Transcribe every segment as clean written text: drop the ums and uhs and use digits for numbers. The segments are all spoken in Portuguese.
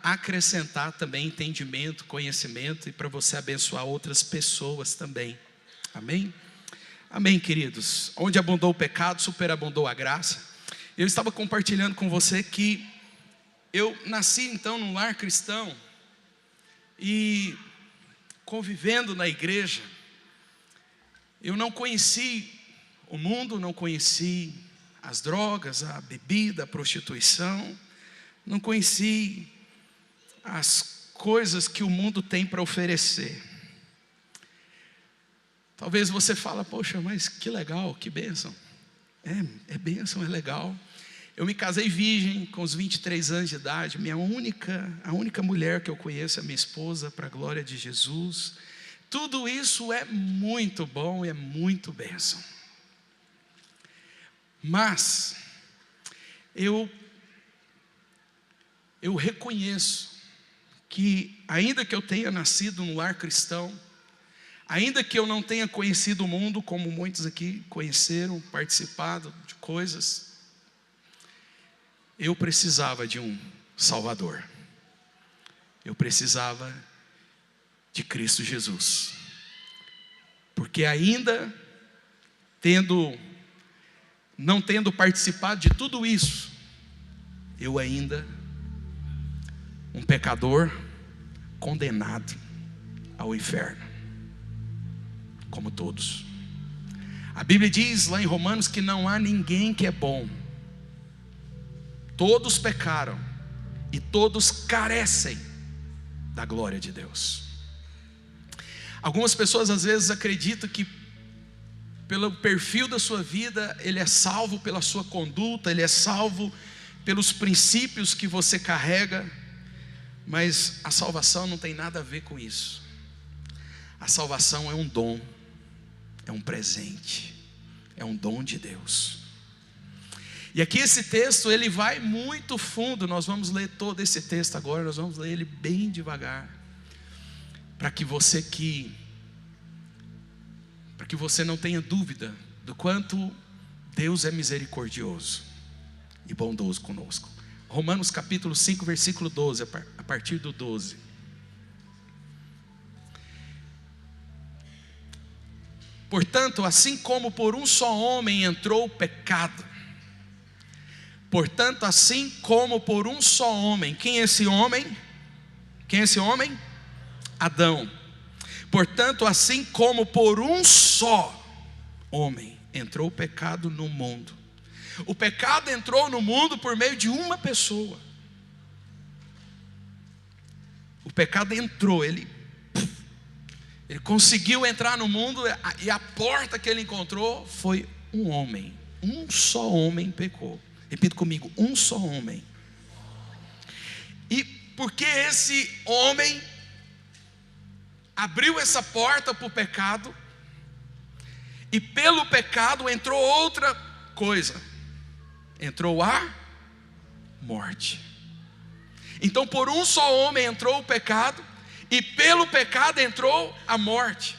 acrescentar também entendimento, conhecimento e para você abençoar outras pessoas também. Amém? Amém, queridos. Onde abundou o pecado, superabundou a graça. Eu estava compartilhando com você que eu nasci então num lar cristão e convivendo na igreja, eu não conheci o mundo, não conheci as drogas, a bebida, a prostituição, não conheci as coisas que o mundo tem para oferecer. Talvez você fale, poxa, mas que legal, que bênção. É bênção, é legal. Eu me casei virgem com os 23 anos de idade. A única mulher que eu conheço é minha esposa, para a glória de Jesus. Tudo isso é muito bom e é muito bênção. Mas eu reconheço que ainda que eu tenha nascido num lar cristão, ainda que eu não tenha conhecido o mundo como muitos aqui conheceram, participado de coisas, eu precisava de um Salvador. Eu precisava de Cristo Jesus. Porque ainda não tendo participado de tudo isso, eu ainda, um pecador condenado ao inferno, como todos. A Bíblia diz lá em Romanos que não há ninguém que é bom. Todos pecaram e todos carecem da glória de Deus. Algumas pessoas às vezes acreditam que pelo perfil da sua vida, ele é salvo pela sua conduta, ele é salvo pelos princípios que você carrega, mas a salvação não tem nada a ver com isso. A salvação é um dom, é um presente, é um dom de Deus. E aqui esse texto, ele vai muito fundo. Nós vamos ler todo esse texto agora, nós vamos ler ele bem devagar, para que você não tenha dúvida do quanto Deus é misericordioso e bondoso conosco. Romanos capítulo 5, versículo 12, a partir do 12. Portanto, assim como por um só homem entrou o pecado, portanto, assim como por um só homem. Quem é esse homem? Quem é esse homem? Adão. Portanto, assim como por um só homem entrou o pecado no mundo. O pecado entrou no mundo por meio de uma pessoa. O pecado entrou, ele conseguiu entrar no mundo, e a porta que ele encontrou foi um homem. Um só homem pecou. Repita comigo, um só homem. E porque esse homem abriu essa porta para o pecado, e pelo pecado entrou outra coisa, entrou a morte. Então por um só homem entrou o pecado, e pelo pecado entrou a morte.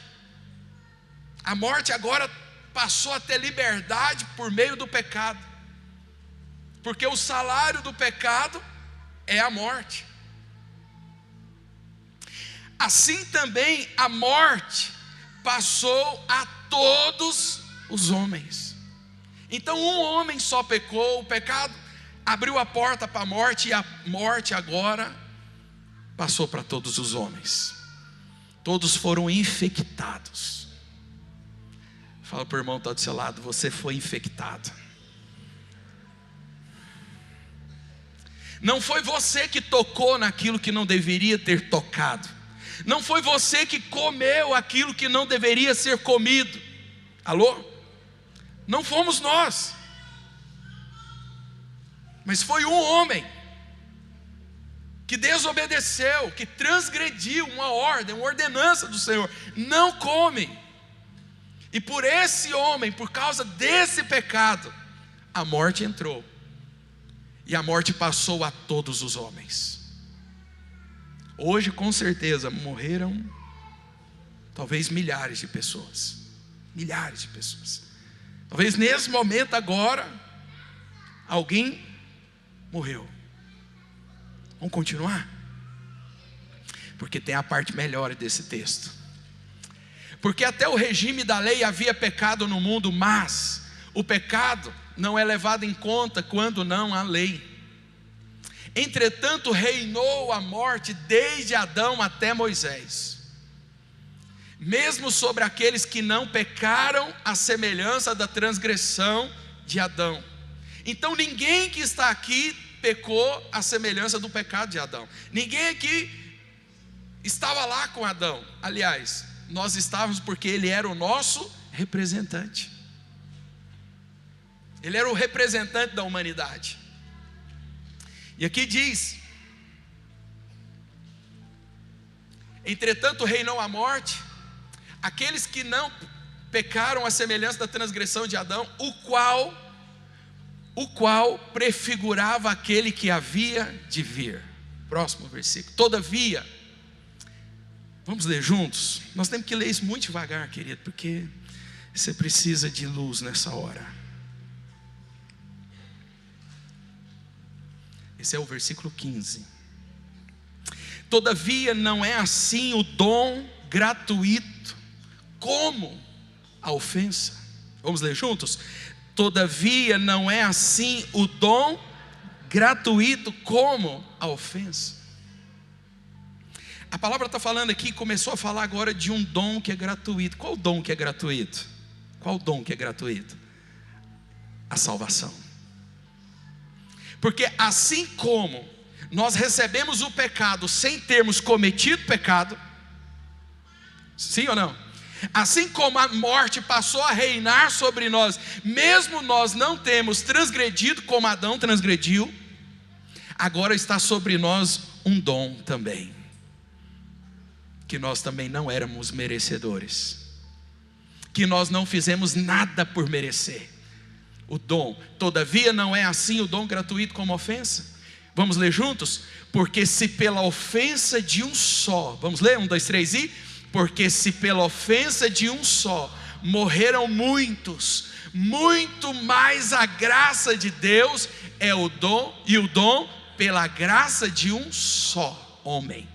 A morte agora passou a ter liberdade por meio do pecado, porque o salário do pecado é a morte. Assim também a morte passou a todos os homens. Então um homem só pecou, o pecado abriu a porta para a morte, e a morte agora passou para todos os homens. Todos foram infectados. Fala para o irmão que está do seu lado, você foi infectado. Não foi você que tocou naquilo que não deveria ter tocado. Não foi você que comeu aquilo que não deveria ser comido. Alô? Não fomos nós. Mas foi um homem que desobedeceu, que transgrediu uma ordem, uma ordenança do Senhor. Não come. E por esse homem, por causa desse pecado, a morte entrou. E a morte passou a todos os homens. Hoje com certeza morreram talvez milhares de pessoas. Milhares de pessoas. Talvez nesse momento agora alguém morreu. Vamos continuar? Porque tem a parte melhor desse texto. Porque até o regime da lei havia pecado no mundo, mas o pecado não é levado em conta quando não há lei. Entretanto, reinou a morte desde Adão até Moisés, mesmo sobre aqueles que não pecaram, à semelhança da transgressão de Adão. Então ninguém que está aqui pecou à semelhança do pecado de Adão. Ninguém aqui estava lá com Adão. Aliás, nós estávamos porque ele era o nosso representante. Ele era o representante da humanidade. E aqui diz: entretanto reinou a morte, aqueles que não pecaram à semelhança da transgressão de Adão, o qual prefigurava aquele que havia de vir. Próximo versículo. Todavia, vamos ler juntos? Nós temos que ler isso muito devagar, querido, porque você precisa de luz nessa hora. Esse é o versículo 15. Todavia não é assim o dom gratuito como a ofensa. Vamos ler juntos? Todavia não é assim o dom gratuito como a ofensa. A palavra está falando aqui, começou a falar agora de um dom que é gratuito. Qual o dom que é gratuito? Qual o dom que é gratuito? A salvação. Porque assim como nós recebemos o pecado sem termos cometido pecado, sim ou não? Assim como a morte passou a reinar sobre nós, mesmo nós não temos transgredido como Adão transgrediu, agora está sobre nós um dom também, que nós também não éramos merecedores, que nós não fizemos nada por merecer. O dom, todavia não é assim o dom gratuito como ofensa. Vamos ler juntos? Porque se pela ofensa de um só, vamos ler? 1, 2, 3 e... Porque se pela ofensa de um só morreram muitos, muito mais a graça de Deus é o dom, e o dom pela graça de um só homem,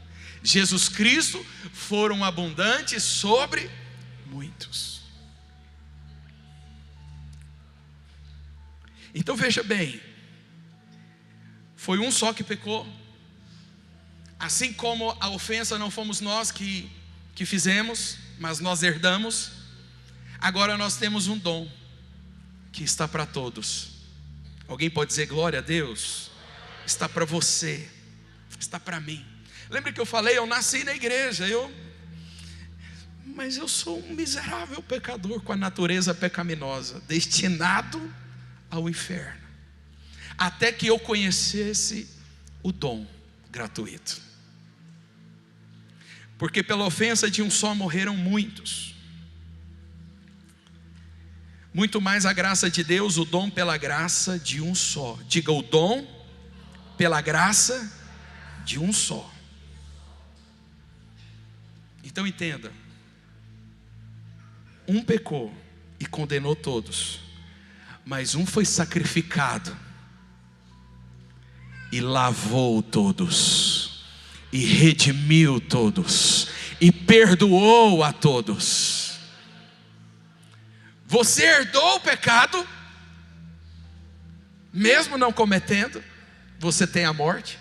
Jesus Cristo, foram abundantes sobre muitos. Então veja bem, foi um só que pecou. Assim como a ofensa não fomos nós que fizemos, mas nós herdamos, agora nós temos um dom que está para todos. Alguém pode dizer glória a Deus? Está para você, está para mim. Lembra que eu falei, eu nasci na igreja, mas eu sou um miserável pecador com a natureza pecaminosa, destinado ao inferno, até que eu conhecesse o dom gratuito. Porque pela ofensa de um só morreram muitos, muito mais a graça de Deus, o dom pela graça de um só. Diga, o dom pela graça de um só. Então entenda, um pecou e condenou todos, mas um foi sacrificado e lavou todos, e redimiu todos, e perdoou a todos. Você herdou o pecado, mesmo não cometendo, você tem a morte,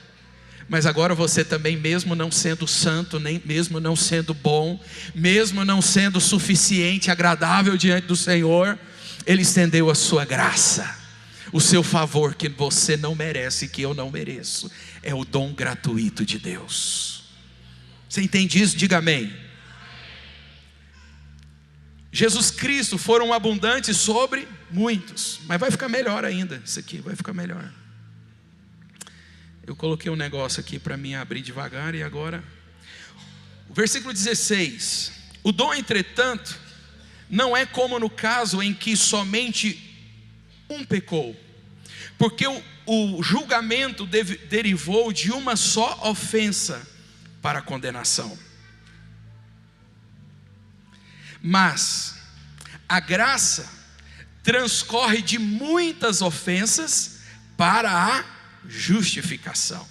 mas agora você também, mesmo não sendo santo, nem mesmo não sendo bom, mesmo não sendo suficiente, agradável diante do Senhor, Ele estendeu a sua graça, o seu favor que você não merece, que eu não mereço. É o dom gratuito de Deus. Você entende isso? Diga amém. Jesus Cristo foram abundantes sobre muitos, mas vai ficar melhor ainda. Isso aqui vai ficar melhor. Eu coloquei um negócio aqui para mim abrir devagar, e agora o versículo 16: o dom, entretanto, não é como no caso em que somente um pecou, porque o julgamento derivou de uma só ofensa para a condenação. Mas a graça transcorre de muitas ofensas para a justificação.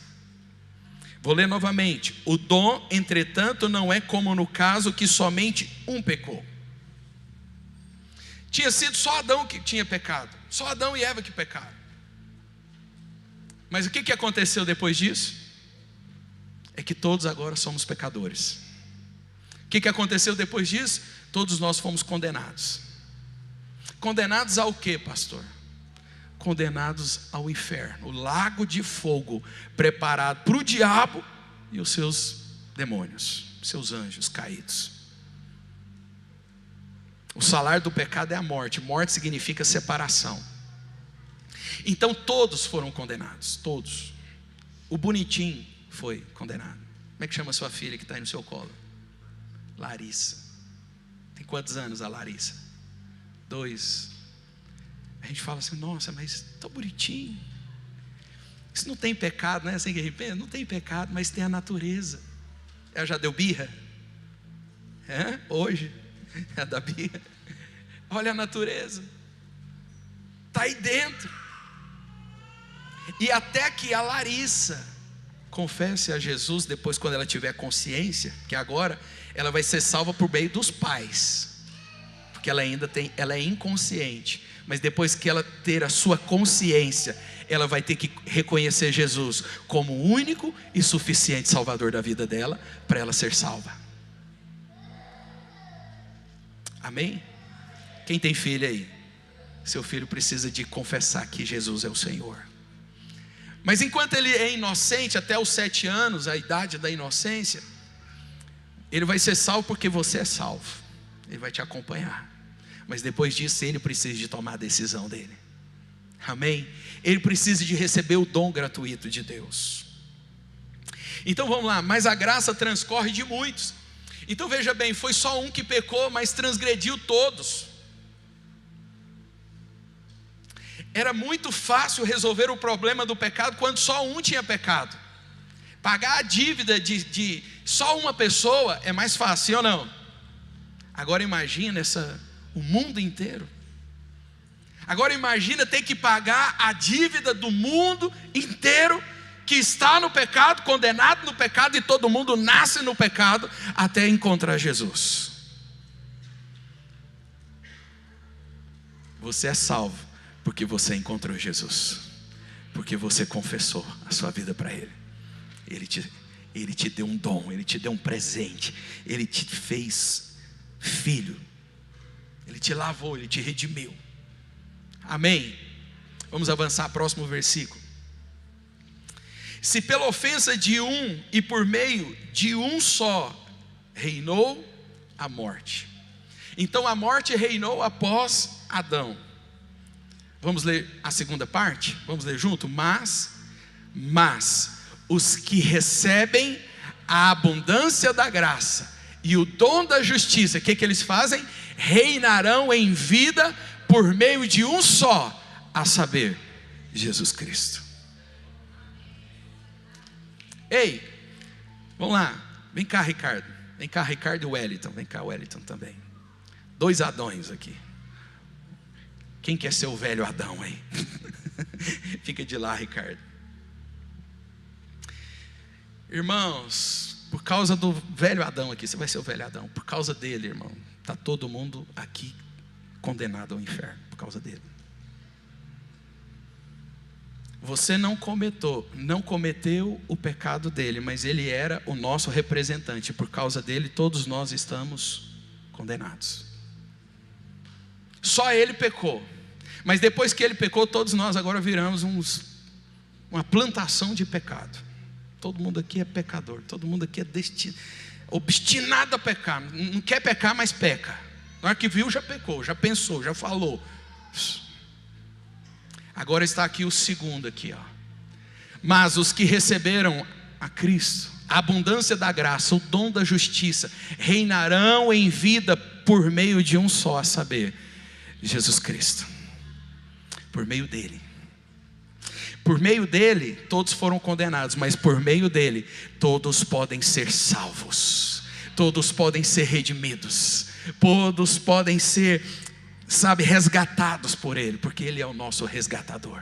Vou ler novamente. O dom, entretanto, não é como no caso que somente um pecou. Tinha sido só Adão que tinha pecado. Só Adão e Eva que pecaram. Mas o que aconteceu depois disso? É que todos agora somos pecadores. O que aconteceu depois disso? Todos nós fomos condenados. Condenados ao quê, pastor? Condenados ao inferno, o lago de fogo preparado para o diabo e os seus demônios, seus anjos caídos. O salário do pecado é a morte. Morte significa separação. Então todos foram condenados, todos. O bonitinho foi condenado. Como é que chama a sua filha que está aí no seu colo? Larissa. Tem quantos anos a Larissa? 2. A gente fala assim, nossa, mas tão bonitinho. Isso não tem pecado, né? Assim que arrepende, não tem pecado, mas tem a natureza. Ela já deu birra? Hoje? É da birra. Olha a natureza. Está aí dentro. E até que a Larissa confesse a Jesus, depois quando ela tiver consciência, que agora ela vai ser salva por meio dos pais, porque ela é inconsciente, mas depois que ela ter a sua consciência, ela vai ter que reconhecer Jesus como o único e suficiente Salvador da vida dela, para ela ser salva. Amém? Quem tem filho aí? Seu filho precisa de confessar que Jesus é o Senhor. Mas enquanto ele é inocente, até os 7 anos, a idade da inocência, ele vai ser salvo porque você é salvo. Ele vai te acompanhar. Mas depois disso, ele precisa de tomar a decisão dele. Amém? Ele precisa de receber o dom gratuito de Deus. Então vamos lá, mas a graça transcorre de muitos. Então veja bem, foi só um que pecou, mas transgrediu todos. Era muito fácil resolver o problema do pecado quando só um tinha pecado. Pagar a dívida de só uma pessoa é mais fácil, sim ou não? Agora imagina o mundo inteiro. Agora imagina ter que pagar a dívida do mundo inteiro, que está no pecado, condenado no pecado, e todo mundo nasce no pecado até encontrar Jesus. Você é salvo porque você encontrou Jesus, porque você confessou a sua vida para Ele. Ele te deu um dom, Ele te deu um presente, Ele te fez filho, Ele te lavou, Ele te redimiu. Amém? Vamos avançar, próximo versículo. Se pela ofensa de um e por meio de um só reinou a morte, então a morte reinou após Adão. Vamos ler a segunda parte? Vamos ler junto? Mas os que recebem a abundância da graça e o dom da justiça, o que eles fazem? Reinarão em vida por meio de um só, a saber, Jesus Cristo. Ei, vamos lá, vem cá Ricardo e Wellington, vem cá Wellington também. 2 Adões aqui. Quem quer ser o velho Adão aí? Fica de lá, Ricardo. Irmãos, por causa do velho Adão aqui, você vai ser o velho Adão. Por causa dele, irmão, está todo mundo aqui condenado ao inferno, por causa dele. Você não cometeu o pecado dele, mas ele era o nosso representante. Por causa dele, todos nós estamos condenados. Só ele pecou. Mas depois que ele pecou, todos nós agora viramos uma plantação de pecado. Todo mundo aqui é pecador. Todo mundo aqui é obstinado a pecar. Não quer pecar, mas peca. Na hora que viu, já pecou, já pensou, já falou. Agora está aqui o segundo aqui, ó. Mas os que receberam a Cristo, a abundância da graça, o dom da justiça, reinarão em vida por meio de um só, a saber, Jesus Cristo. Por meio dele. Por meio dele, todos foram condenados, mas por meio dele, todos podem ser salvos. Todos podem ser redimidos. Todos podem ser, resgatados por ele, porque ele é o nosso resgatador.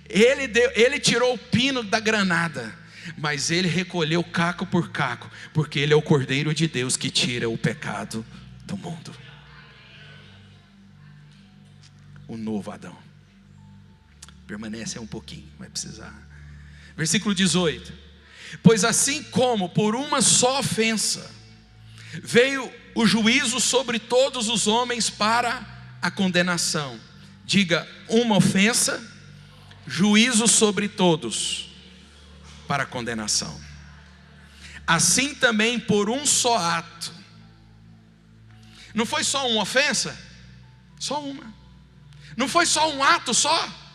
Ele tirou o pino da granada. mas ele recolheu caco por caco, porque ele é o Cordeiro de Deus que tira o pecado do mundo. O novo Adão. Permanece um pouquinho, vai precisar. Versículo 18: pois assim como por uma só ofensa veio o juízo sobre todos os homens para a condenação. Diga: uma ofensa, juízo sobre todos para a condenação. Assim também por um só ato. Não foi só uma ofensa? Só uma. Não foi só um ato só?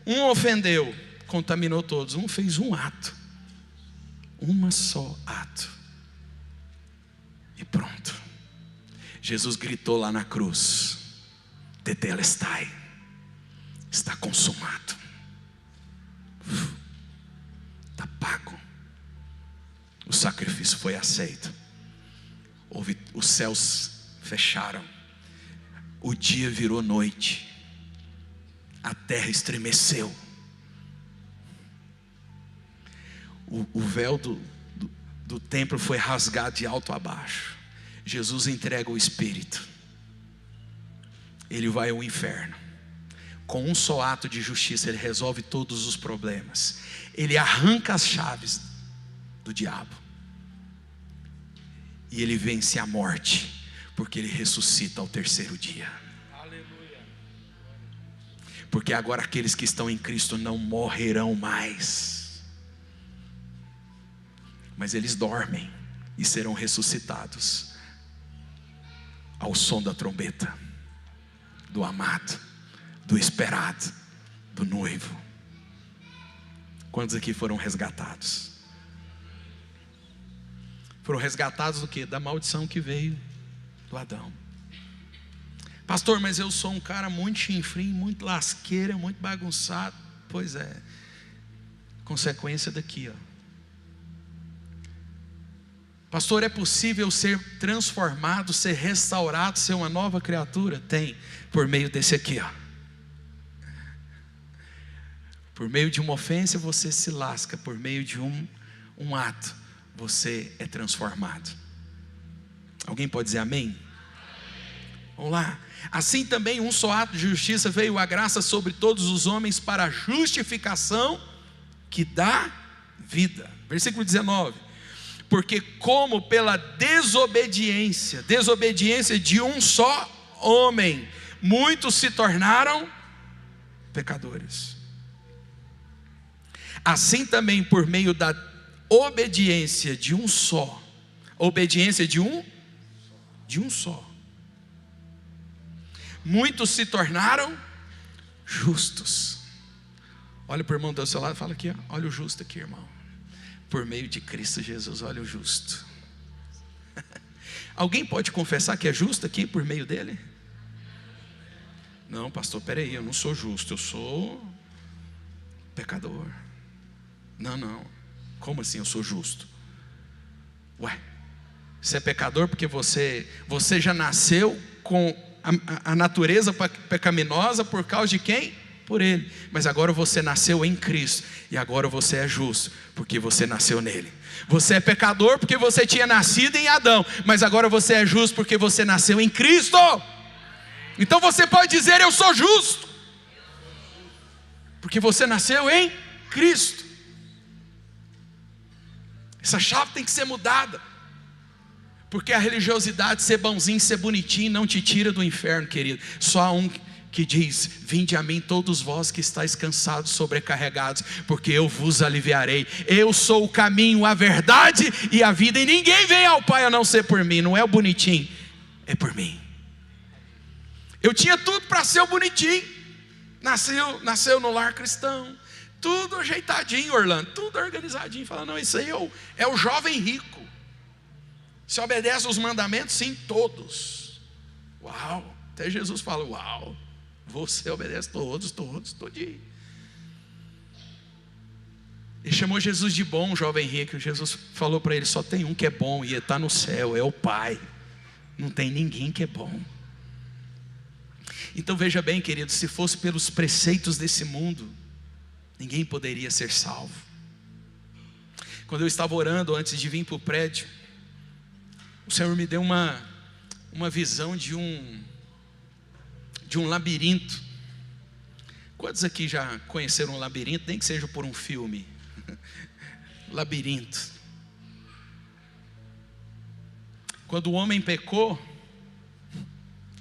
Um ofendeu, contaminou todos. Um fez um ato. Uma só ato. E pronto. Jesus gritou lá na cruz: tetelestai, está consumado. Está pago. O sacrifício foi aceito. Os céus fecharam. O dia virou noite. A terra estremeceu. O véu do templo foi rasgado de alto a baixo. Jesus entrega o Espírito. Ele vai ao inferno. Com um só ato de justiça ele resolve todos os problemas. Ele arranca as chaves do diabo. E ele vence a morte, porque ele ressuscita ao terceiro dia. Aleluia. Porque agora aqueles que estão em Cristo não morrerão mais, mas eles dormem e serão ressuscitados ao som da trombeta do amado, do esperado, do noivo. Quantos aqui foram resgatados? Foram resgatados do quê? Da maldição que veio do Adão. Pastor, mas eu sou um cara muito chinfrim, muito lasqueira, muito bagunçado. Pois é, consequência daqui, ó. Pastor, é possível ser transformado, ser restaurado, ser uma nova criatura? Tem, por meio desse aqui, ó. Por meio de uma ofensa você se lasca, por meio de um ato você é transformado. Alguém pode dizer amém? Vamos lá. Assim também um só ato de justiça veio a graça sobre todos os homens para a justificação que dá vida. Versículo 19: porque como pela desobediência de um só homem, muitos se tornaram pecadores, assim também por meio da obediência de um só, muitos se tornaram justos. Olha para o irmão do seu lado e fala aqui, ó, olha o justo aqui, irmão. Por meio de Cristo Jesus, olha o justo. Alguém pode confessar que é justo aqui por meio dele? Não, pastor, peraí, eu não sou justo, eu sou pecador. Não, como assim eu sou justo? Ué, você é pecador porque você já nasceu com a natureza pecaminosa por causa de quem? Por ele. Mas agora você nasceu em Cristo, e agora você é justo porque você nasceu nele. Você é pecador porque você tinha nascido em Adão, mas agora você é justo porque você nasceu em Cristo. Então você pode dizer: eu sou justo, porque você nasceu em Cristo. Essa chave tem que ser mudada, porque a religiosidade, ser bonzinho, ser bonitinho, não te tira do inferno, querido. Só há um que diz: vinde a mim todos vós que estáis cansados, sobrecarregados, porque eu vos aliviarei. Eu sou o caminho, a verdade e a vida, e ninguém vem ao Pai a não ser por mim. Não é o bonitinho, é por mim. Eu tinha tudo para ser o bonitinho. Nasceu no lar cristão, tudo ajeitadinho, Orlando, tudo organizadinho. Fala: não, isso aí é o jovem rico. Se obedece aos mandamentos? Sim, todos. Uau, até Jesus fala: uau, você obedece todos, todinho. Ele chamou Jesus de bom, jovem rico. Jesus falou para ele: só tem um que é bom, e ele está no céu, é o Pai. Não tem ninguém que é bom. Então veja bem, querido, se fosse pelos preceitos desse mundo, ninguém poderia ser salvo. Quando eu estava orando antes de vir para o prédio, o Senhor me deu uma visão de um labirinto. Quantos aqui já conheceram um labirinto, nem que seja por um filme? Labirinto. Quando o homem pecou,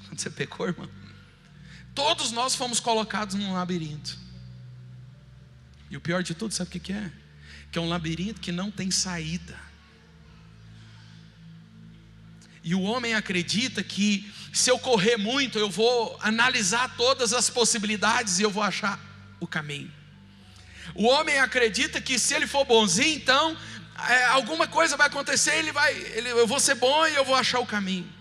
quando você pecou, irmão, todos nós fomos colocados num labirinto. E o pior de tudo, sabe o que é? Que é um labirinto que não tem saída. E o homem acredita que se eu correr muito, eu vou analisar todas as possibilidades e eu vou achar o caminho. O homem acredita que se ele for bonzinho, então alguma coisa vai acontecer, eu vou ser bom e eu vou achar o caminho.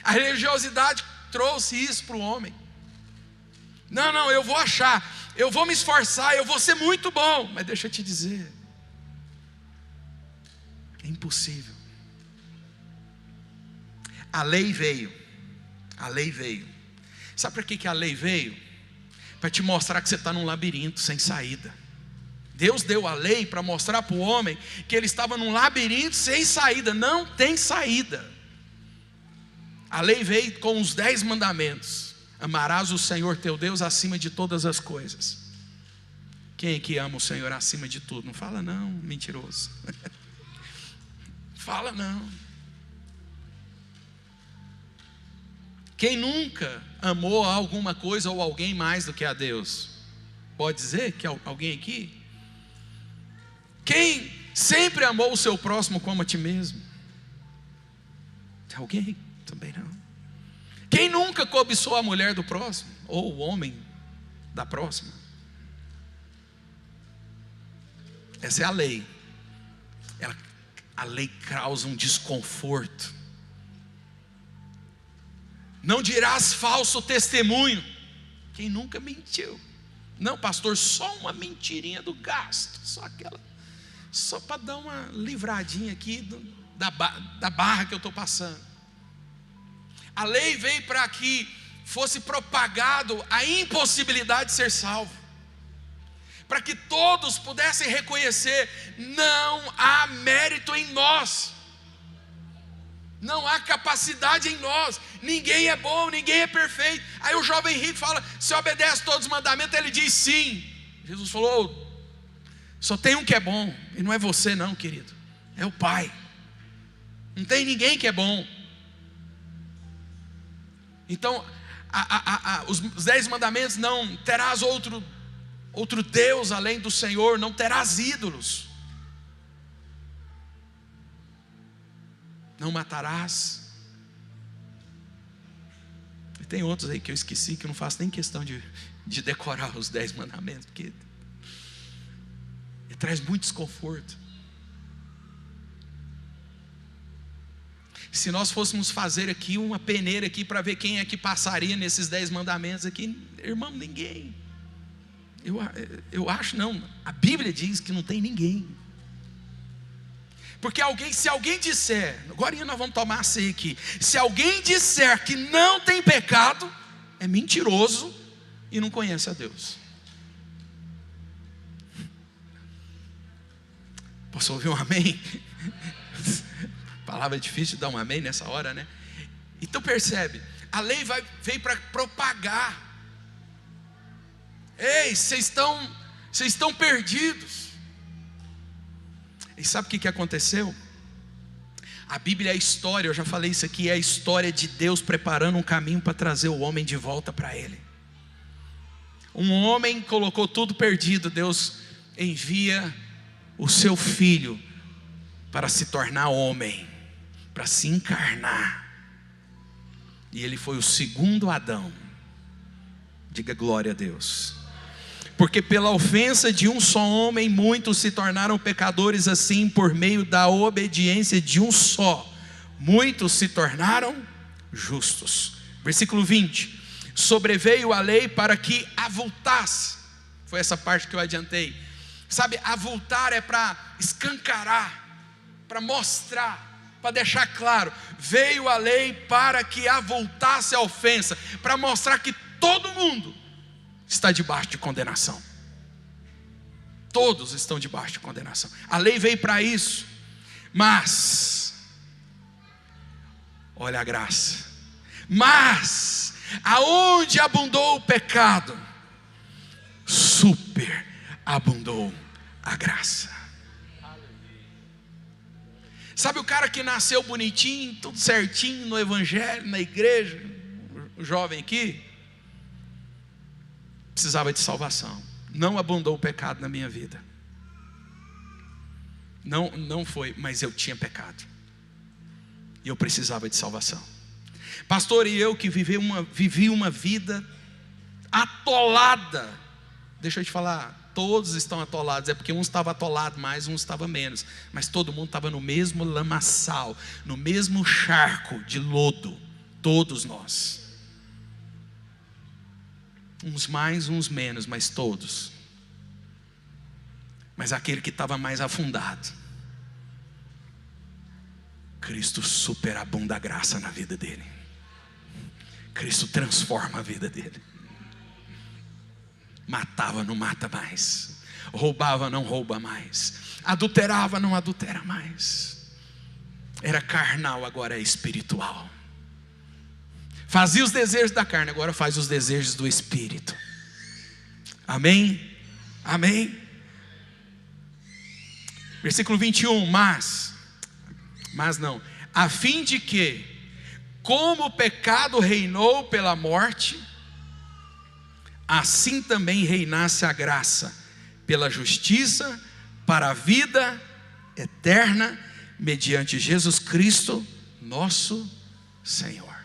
A religiosidade trouxe isso para o homem. Não, eu vou achar, eu vou me esforçar, eu vou ser muito bom. Mas deixa eu te dizer, é impossível. A lei veio. Sabe para que a lei veio? Para te mostrar que você está num labirinto sem saída. Deus deu a lei para mostrar para o homem que ele estava num labirinto sem saída. Não tem saída. A lei veio com os 10 mandamentos. Amarás o Senhor teu Deus acima de todas as coisas. Quem é que ama o Senhor acima de tudo? Não fala não, mentiroso. Fala não. Quem nunca amou alguma coisa ou alguém mais do que a Deus? Pode dizer que alguém aqui? Quem sempre amou o seu próximo como a ti mesmo? Alguém? Também não. Quem nunca cobiçou a mulher do próximo? Ou o homem da próxima? Essa é a lei. A lei causa um desconforto. Não dirás falso testemunho. Quem nunca mentiu? Não, pastor, só uma mentirinha do gasto. Só para dar uma livradinha aqui da barra que eu estou passando. A lei veio para que fosse propagado a impossibilidade de ser salvo. Para que todos pudessem reconhecer, não há mérito em nós. Não há capacidade em nós. Ninguém é bom, ninguém é perfeito. Aí o jovem rico fala, você obedece todos os mandamentos? Ele diz sim. Jesus falou, só tem um que é bom. E não é você não, querido, é o Pai. Não tem ninguém que é bom. Então os 10 mandamentos: não terás outro Deus além do Senhor, não terás ídolos, não matarás. E tem outros aí que eu esqueci, que eu não faço nem questão de decorar os 10 mandamentos, porque traz muito desconforto. Se nós fôssemos fazer aqui uma peneira aqui para ver quem é que passaria nesses 10 mandamentos aqui, irmão, ninguém. Eu acho não, a Bíblia diz que não tem ninguém. Porque se alguém disser, agora nós vamos tomar a ceia aqui, se alguém disser que não tem pecado, é mentiroso e não conhece a Deus. Posso ouvir um amém? Palavra difícil de dar um amém nessa hora, né? Então percebe, a lei veio para propagar. Ei, vocês estão perdidos. E sabe o que aconteceu? A Bíblia é a história, eu já falei isso aqui, é a história de Deus preparando um caminho para trazer o homem de volta para Ele. Um homem colocou tudo perdido, Deus envia o seu filho para se tornar homem, para se encarnar. E ele foi o segundo Adão. Diga glória a Deus. Porque pela ofensa de um só homem, muitos se tornaram pecadores, assim por meio da obediência de um só, muitos se tornaram justos. Versículo 20: sobreveio a lei para que avultasse. Foi essa parte que eu adiantei. Sabe, avultar é para escancarar, para mostrar, para deixar claro. Veio a lei para que avultasse a ofensa, para mostrar que todo mundo está debaixo de condenação. todos estão debaixo de condenação. A lei veio para isso. Mas, olha a graça. Mas, aonde abundou o pecado, superabundou a graça. Sabe o cara que nasceu bonitinho, tudo certinho no evangelho, na igreja, o jovem aqui, precisava de salvação. Não abundou o pecado na minha vida. Não foi, mas eu tinha pecado. E eu precisava de salvação. Pastor, e eu que vivi uma vida atolada. Deixa eu te falar, todos estão atolados. É porque um estava atolado mais, um estava menos. Mas todo mundo estava no mesmo lamaçal, no mesmo charco de lodo. Todos nós. Uns mais, uns menos, mas todos. Mas aquele que estava mais afundado, Cristo superabunda a graça na vida dele. Cristo transforma a vida dele. Matava, não mata mais. Roubava, não rouba mais. Adulterava, não adultera mais. Era carnal, agora é espiritual. Fazia os desejos da carne, agora faz os desejos do Espírito. Amém? Amém? Versículo 21, mas não, a fim de que, como o pecado reinou pela morte, assim também reinasse a graça, pela justiça, para a vida eterna, mediante Jesus Cristo, nosso Senhor.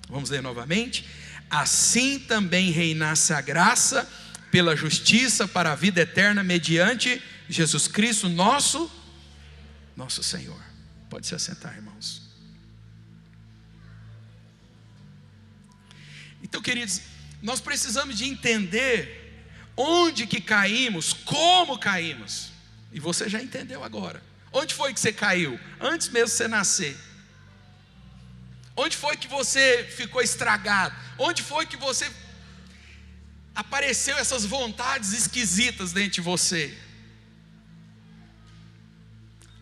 Vamos ler novamente. Assim também reinasse a graça, pela justiça, para a vida eterna, mediante Jesus Cristo, nosso Senhor. Pode se assentar, irmãos. Então, queridos, nós precisamos de entender onde que caímos, como caímos. E você já entendeu agora. Onde foi que você caiu? Antes mesmo de você nascer. Onde foi que você ficou estragado? Onde foi que você apareceu essas vontades esquisitas dentro de você?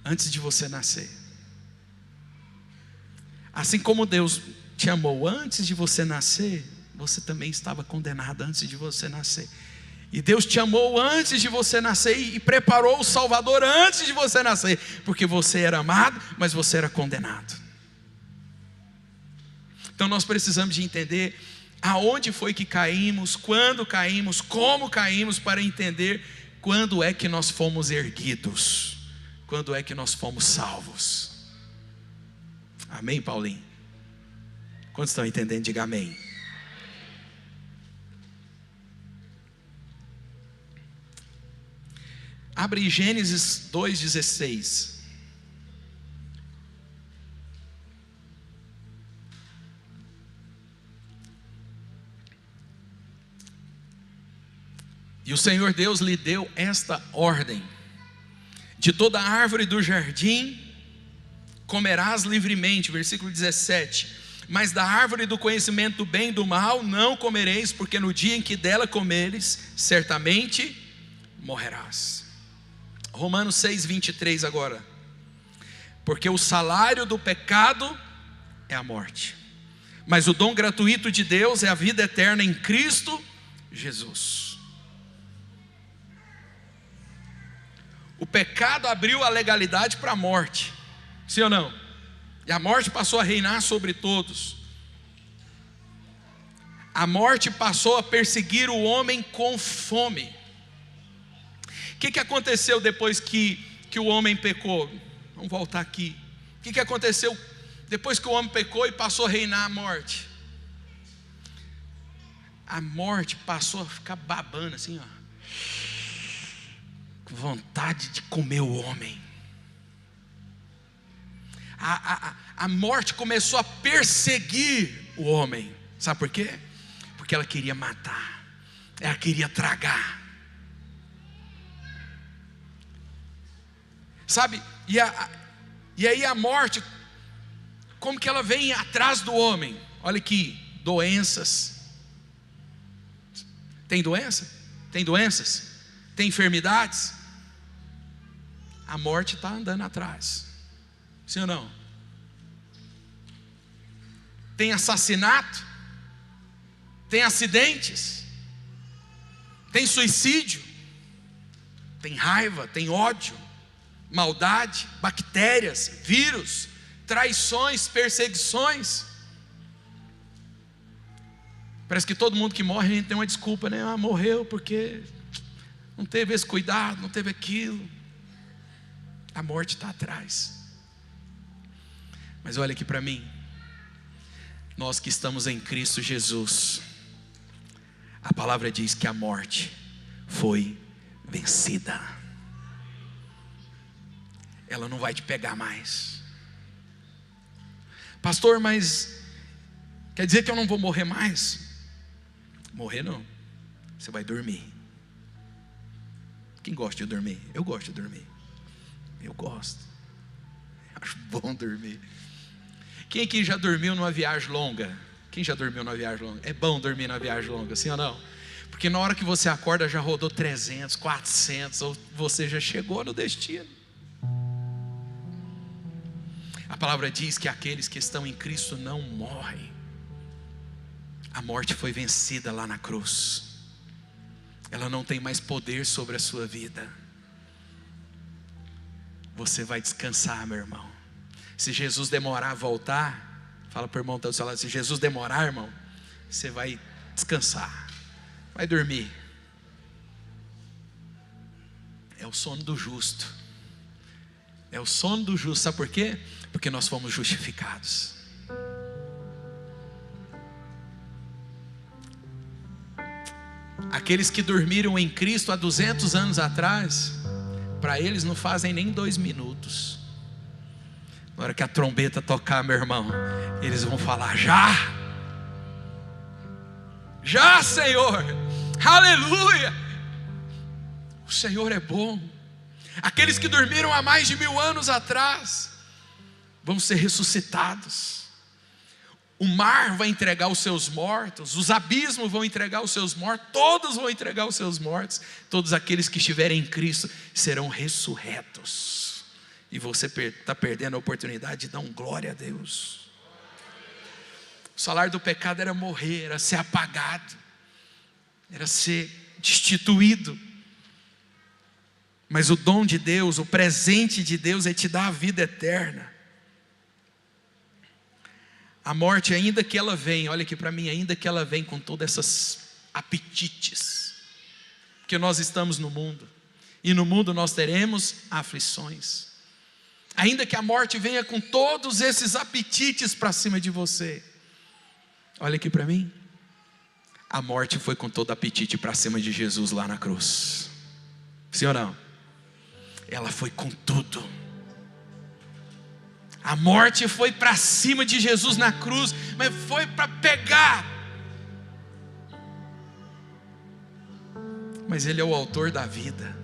Antes de você nascer. Assim como Deus te amou antes de você nascer, você também estava condenado antes de você nascer. E Deus te amou antes de você nascer e preparou o Salvador antes de você nascer, porque você era amado, mas você era condenado. Então nós precisamos de entender aonde foi que caímos, quando caímos, como caímos, para entender quando é que nós fomos erguidos, quando é que nós fomos salvos. Amém, Paulinho? Quantos estão entendendo? Diga amém. Abre Gênesis 2,16. E o Senhor Deus lhe deu esta ordem: de toda árvore do jardim comerás livremente, versículo 17, mas da árvore do conhecimento do bem e do mal não comereis, porque no dia em que dela comeres, certamente morrerás. Romanos 6,23 agora. Porque o salário do pecado é a morte, mas o dom gratuito de Deus é a vida eterna em Cristo Jesus. O pecado abriu a legalidade para a morte, sim ou não? E a morte passou a reinar sobre todos. A morte passou a perseguir o homem com fome. O que aconteceu depois que o homem pecou? Vamos voltar aqui. O que aconteceu depois que o homem pecou e passou a reinar a morte? A morte passou a ficar babando assim, ó, com vontade de comer o homem. A morte começou a perseguir o homem. Sabe por quê? Porque ela queria matar, ela queria tragar. Sabe? E aí a morte, como que ela vem atrás do homem? Olha aqui, doenças. Tem doença? Tem doenças? Tem enfermidades? a morte está andando atrás. Sim ou não? Tem assassinato, tem acidentes, tem suicídio, tem raiva, tem ódio, maldade, bactérias, vírus, traições, perseguições. Parece que todo mundo que morre, a gente tem uma desculpa, né? Ah, morreu porque não teve esse cuidado, não teve aquilo. A morte está atrás. Mas olha aqui para mim. Nós que estamos em Cristo Jesus, a palavra diz que a morte foi vencida. Ela não vai te pegar mais. Pastor, mas quer dizer que eu não vou morrer mais? Morrer não, você vai dormir. Quem gosta de dormir? Eu gosto de dormir. Eu gosto. Acho bom dormir. Quem aqui já dormiu numa viagem longa? Quem já dormiu numa viagem longa? É bom dormir numa viagem longa, sim ou não? Porque na hora que você acorda já rodou 300, 400, ou você já chegou no destino. A palavra diz que aqueles que estão em Cristo não morrem. A morte foi vencida lá na cruz. Ela não tem mais poder sobre a sua vida. Você vai descansar, meu irmão. Se Jesus demorar a voltar, fala para o irmão do seu lado, se Jesus demorar, irmão, você vai descansar, vai dormir. É o sono do justo. É o sono do justo, sabe por quê? Porque nós fomos justificados. Aqueles que dormiram em Cristo há 200 anos atrás, para eles não fazem nem 2 minutos. Na hora que a trombeta tocar, meu irmão, eles vão falar: já, Senhor, aleluia, o Senhor é bom. Aqueles que dormiram há mais de 1000 anos atrás, vão ser ressuscitados. O mar vai entregar os seus mortos, os abismos vão entregar os seus mortos, todos vão entregar os seus mortos. Todos aqueles que estiverem em Cristo serão ressurretos. E você está perdendo a oportunidade de dar glória a Deus. O salário do pecado era morrer, era ser apagado, era ser destituído. Mas o dom de Deus, o presente de Deus é te dar a vida eterna. A morte, ainda que ela venha, olha aqui para mim, ainda que ela venha com todas essas apetites, porque nós estamos no mundo, e no mundo nós teremos aflições. Ainda que a morte venha com todos esses apetites para cima de você, olha aqui para mim, a morte foi com todo apetite para cima de Jesus lá na cruz. Sim ou não? Ela foi com tudo. A morte foi para cima de Jesus na cruz, mas foi para pegar. Mas Ele é o autor da vida.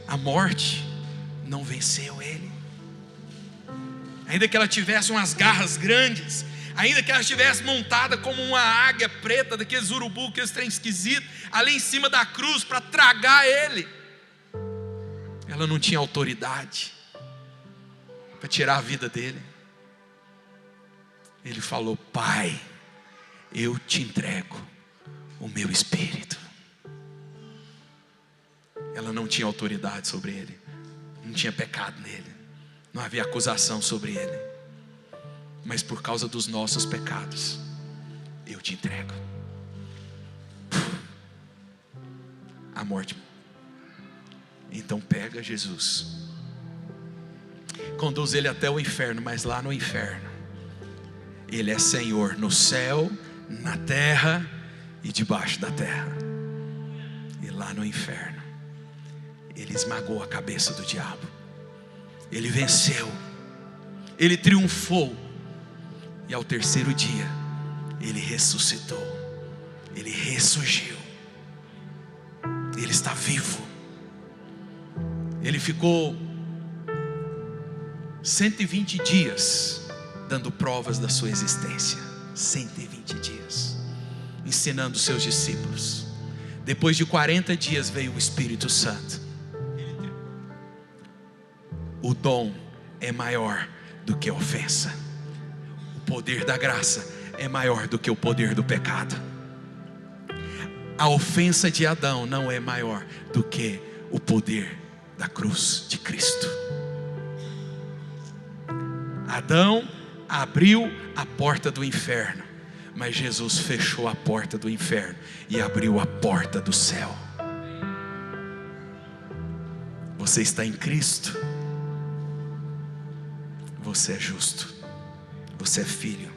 A morte não venceu Ele. Ainda que ela tivesse umas garras grandes, ainda que ela estivesse montada como uma águia preta, daqueles urubu, aqueles trem esquisito, ali em cima da cruz para tragar Ele, ela não tinha autoridade para tirar a vida dele. Ele falou: Pai, eu te entrego o meu espírito. Ela não tinha autoridade sobre ele, não tinha pecado nele, não havia acusação sobre ele. Mas por causa dos nossos pecados, eu te entrego. A morte. Então pega Jesus, conduz ele até o inferno, mas lá no inferno, ele é Senhor no céu, na terra e debaixo da terra. E lá no inferno, ele esmagou a cabeça do diabo, ele venceu, ele triunfou. E ao terceiro dia, ele ressuscitou, ele ressurgiu, ele está vivo. Ele ficou 120 dias dando provas da sua existência. 120 dias ensinando os seus discípulos, Depois de 40 dias veio o Espírito Santo. O dom é maior do que a ofensa. O poder da graça é maior do que o poder do pecado. A ofensa de Adão não é maior do que o poder da cruz de Cristo. Adão abriu a porta do inferno, mas Jesus fechou a porta do inferno e abriu a porta do céu. Você está em Cristo. Você é justo. Você é filho.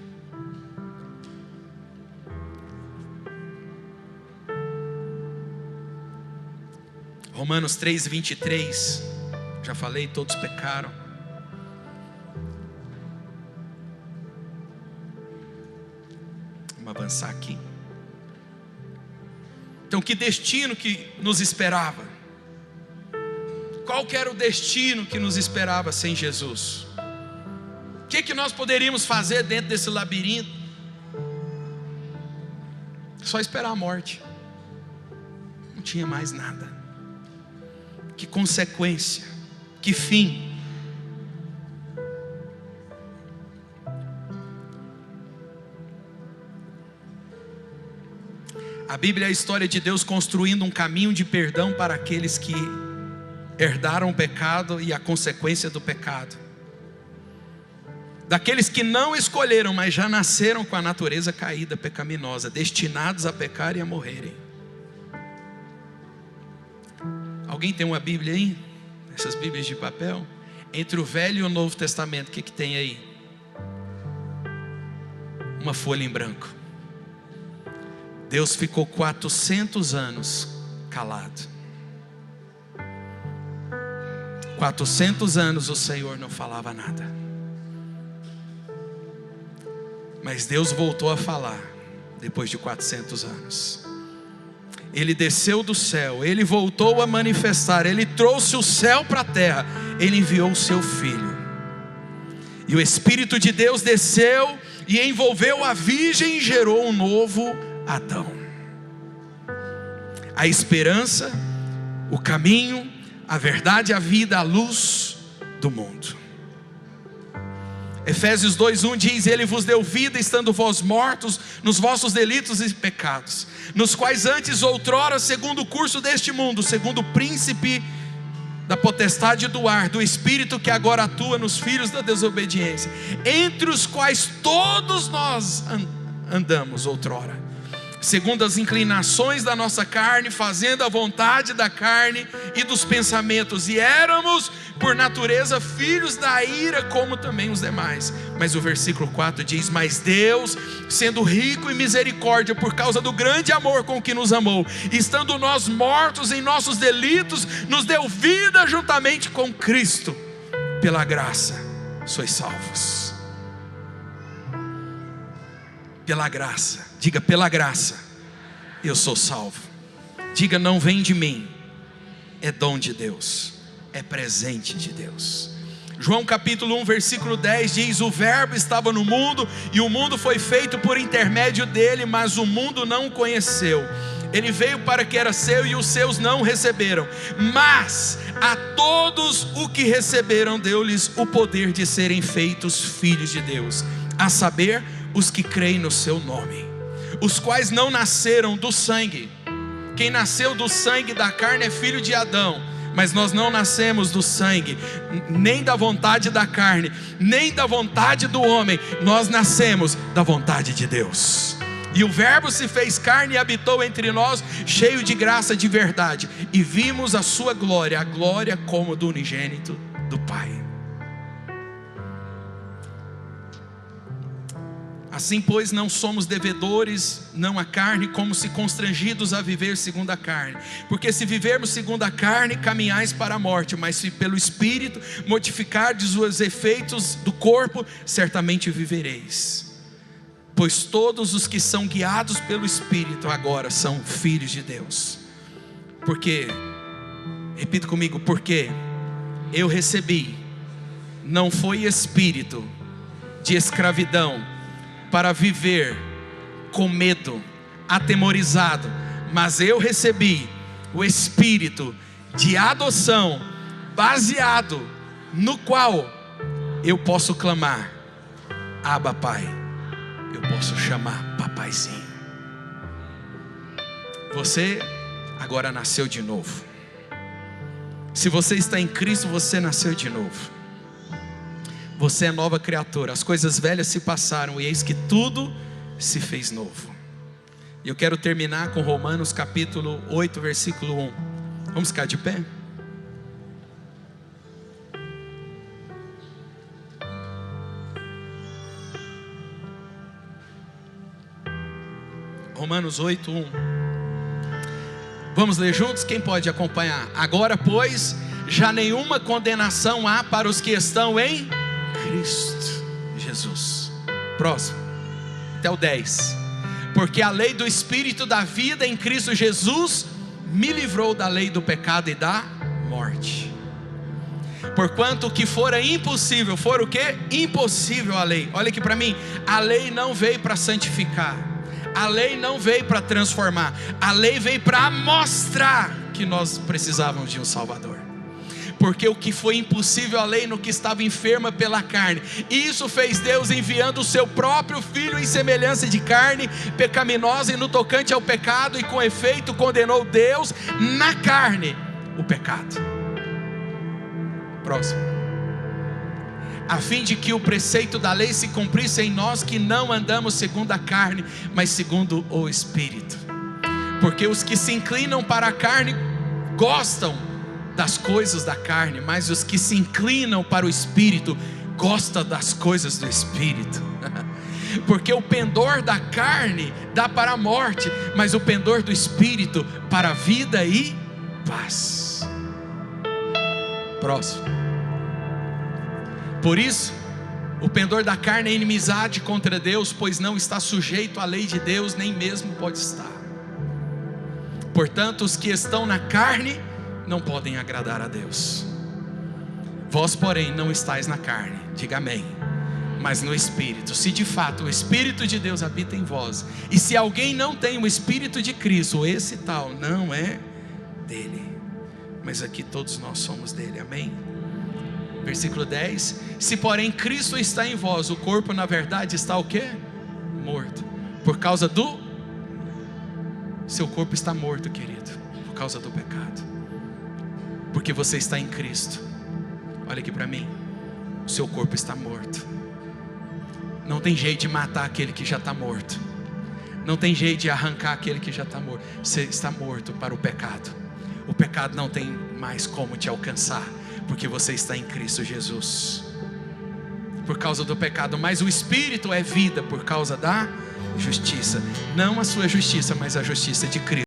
Romanos 3:23. Já falei, todos pecaram. Vamos avançar aqui. Então, que destino que nos esperava? Qual que era o destino que nos esperava sem Jesus? O que nós poderíamos fazer dentro desse labirinto? Só esperar a morte. Não tinha mais nada. Que consequência, que fim. A Bíblia é a história de Deus construindo um caminho de perdão para aqueles que herdaram o pecado e a consequência do pecado. Daqueles que não escolheram, mas já nasceram com a natureza caída, pecaminosa, destinados a pecar e a morrerem. Alguém tem uma Bíblia aí? Essas Bíblias de papel? Entre o Velho e o Novo Testamento, o que tem aí? Uma folha em branco. Deus ficou 400 anos calado. 400 anos o Senhor não falava nada. Mas Deus voltou a falar depois de 400 anos. Ele desceu do céu, Ele voltou a manifestar, Ele trouxe o céu para a terra, Ele enviou o seu Filho. E o Espírito de Deus desceu e envolveu a virgem e gerou um novo Adão. A esperança, o caminho, a verdade, a vida, a luz do mundo. Efésios 2:1 diz: Ele vos deu vida, estando vós mortos nos vossos delitos e pecados, nos quais antes outrora, segundo o curso deste mundo, segundo o príncipe da potestade do ar, do espírito que agora atua nos filhos da desobediência, entre os quais todos nós andamos outrora, segundo as inclinações da nossa carne, fazendo a vontade da carne e dos pensamentos, e éramos por natureza filhos da ira, como também os demais. Mas o versículo 4 diz: mas Deus, sendo rico em misericórdia, por causa do grande amor com que nos amou, estando nós mortos em nossos delitos, nos deu vida juntamente com Cristo. Pela graça sois salvos. Pela graça. Diga: pela graça eu sou salvo. Diga: não vem de mim, é dom de Deus, é presente de Deus. João capítulo 1 versículo 10 diz: o verbo estava no mundo, e o mundo foi feito por intermédio dele, mas o mundo não o conheceu. Ele veio para que era seu, e os seus não o receberam, mas a todos o que receberam deu-lhes o poder de serem feitos filhos de Deus, a saber, os que creem no seu nome, os quais não nasceram do sangue. Quem nasceu do sangue da carne é filho de Adão, mas nós não nascemos do sangue, nem da vontade da carne, nem da vontade do homem. Nós nascemos da vontade de Deus. E o verbo se fez carne e habitou entre nós, cheio de graça e de verdade, e vimos a sua glória, a glória como do unigênito do Pai. Assim, pois, não somos devedores, não à carne, como se constrangidos a viver segundo a carne. Porque se vivermos segundo a carne, caminhais para a morte. Mas se pelo Espírito mortificardes os efeitos do corpo, certamente vivereis. Pois todos os que são guiados pelo Espírito agora são filhos de Deus. Porque, repita comigo, porque eu recebi, não foi espírito de escravidão, para viver com medo, atemorizado, mas eu recebi o Espírito de adoção, baseado no qual eu posso clamar: Abba, Pai. Eu posso chamar papaizinho. Você agora nasceu de novo. Se você está em Cristo, você nasceu de novo. Você é nova criatura. As coisas velhas se passaram e eis que tudo se fez novo. E eu quero terminar com Romanos capítulo 8, versículo 1. Vamos ficar de pé? Romanos 8, 1. Vamos ler juntos? Quem pode acompanhar? Agora, pois, já nenhuma condenação há para os que estão em Cristo Jesus. Próximo, até o 10. Porque a lei do Espírito da vida em Cristo Jesus me livrou da lei do pecado e da morte. Porquanto o que fora impossível, for o que? Impossível a lei. Olha aqui para mim, a lei não veio para santificar, a lei não veio para transformar, a lei veio para mostrar que nós precisávamos de um Salvador. Porque o que foi impossível a lei no que estava enferma pela carne, isso fez Deus enviando o seu próprio Filho em semelhança de carne pecaminosa e no tocante ao pecado, e com efeito condenou Deus na carne o pecado. Próximo. A fim de que o preceito da lei se cumprisse em nós, que não andamos segundo a carne, mas segundo o Espírito. Porque os que se inclinam para a carne gostam das coisas da carne, mas os que se inclinam para o Espírito gostam das coisas do Espírito. Porque o pendor da carne dá para a morte, mas o pendor do Espírito para a vida e paz. Próximo. Por isso, o pendor da carne é inimizade contra Deus, pois não está sujeito à lei de Deus, nem mesmo pode estar. Portanto, os que estão na carne não podem agradar a Deus. Vós, porém, não estáis na carne, diga amém, mas no Espírito, se de fato o Espírito de Deus habita em vós. E se alguém não tem o Espírito de Cristo, esse tal não é dele. Mas aqui todos nós somos dele, amém? Versículo 10. Se porém Cristo está em vós, o corpo na verdade está o quê? Morto. Por causa do... Seu corpo está morto, querido, por causa do pecado. Porque você está em Cristo. Olha aqui para mim. O seu corpo está morto. Não tem jeito de matar aquele que já está morto. Não tem jeito de arrancar aquele que já está morto. Você está morto para o pecado. O pecado não tem mais como te alcançar, porque você está em Cristo Jesus. Por causa do pecado, mas o Espírito é vida por causa da justiça. Não a sua justiça, mas a justiça de Cristo.